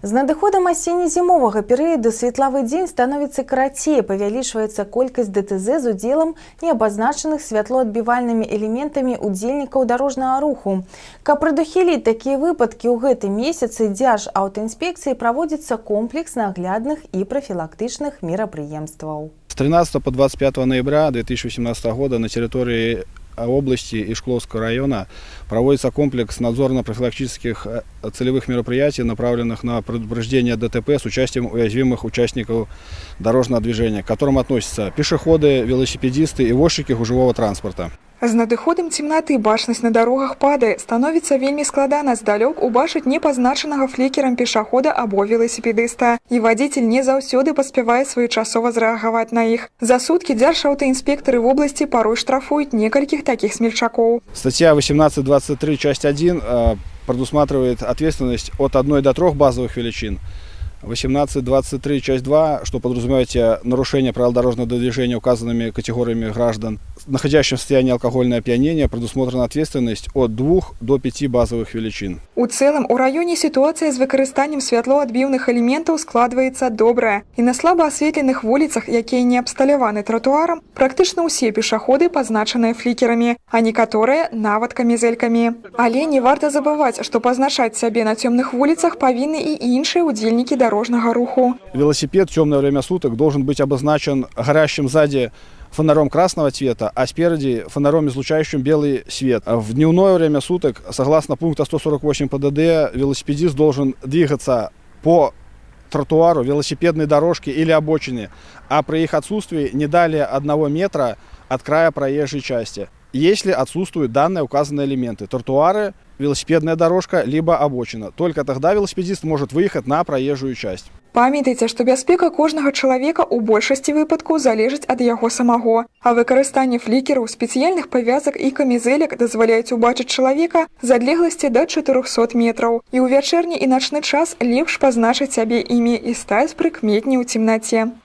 З надыходам асенне-зімовага перыяду светлавы дзень становіцца карацей, павялічваецца колькасць ДТЗ з удзелам неабазначаных святлоадбівальнымі элементамі удзельнікаў дарожнага руху. Каб прадухіліць такія выпадкі, ў гэтым месяцы Дзяржаўтаінспекцыі праводзіцца комплекс наглядных і прафілактычных мерапрыемстваў. С 13 по 25 ноября 2018 года на территории области и Шкловского района проводится комплекс надзорно-профилактических целевых мероприятий, направленных на предупреждение ДТП с участием уязвимых участников дорожного движения, к которым относятся пешеходы, велосипедисты и возчики гужевого транспорта. З надыходам цемнаты бачнасць на дарогах падае, становіцца вельмі складана здалёк убачыць непазначанага флікерам пешахода або веласіпедыста. І вадзіцель не заўсёды паспявае своечасова зрэагаваць на іх. За суткі дзяржаўтаінспектары вобласці порой штрафуюць некалькіх таких смельчакоў. Статья 18.23, часть 1 предусматривает ответственность от 1 до 3 базовых величин. 18.23, часть 2, что подразумевает нарушение правил дорожного движения указанными категориями граждан, находящих в состоянии алкогольного опьянения, предусмотрена ответственность от 2 до 5 базовых величин. У цэлым у раёне сітуацыя з выкарыстаннем святлоадбіўных элементаў складваецца добрая. І на слаба асветленых вуліцах, якія не абсталяваны тратуарам, практычна ўсе пешаходы пазначаныя флікерамі, а некаторыя нават камізэлькамі. Але не варта забываць, што пазначаць сябе на цёмных вуліцах павінны і іншыя удзельнікі дорожного руху. Велосипед в темное время суток должен быть обозначен горящим сзади фонарем красного цвета, а спереди фонарем, излучающим белый свет. В дневное время суток, согласно пункта 148 ПДД, велосипедист должен двигаться по тротуару, велосипедной дорожке или обочине, а при их отсутствии не далее 1 метра от края проезжей части, если отсутствуют данные указанные элементы: тротуары, велосипедная дорожка, либо обочина. Только тогда велосипедист может выехать на проезжую часть. Памятайце, што бяспека кожнага чалавека ў большасці выпадкаў залежыць ад яго самого, а выкарыстанне флікераў, спецыяльных павязак і камізэлек дазваляюць убачыць чалавека з адлегласці да 400 метраў. І ў вячэрні і начны час лепш пазначыць сябе імі і стаць прыкметней у цемнаце.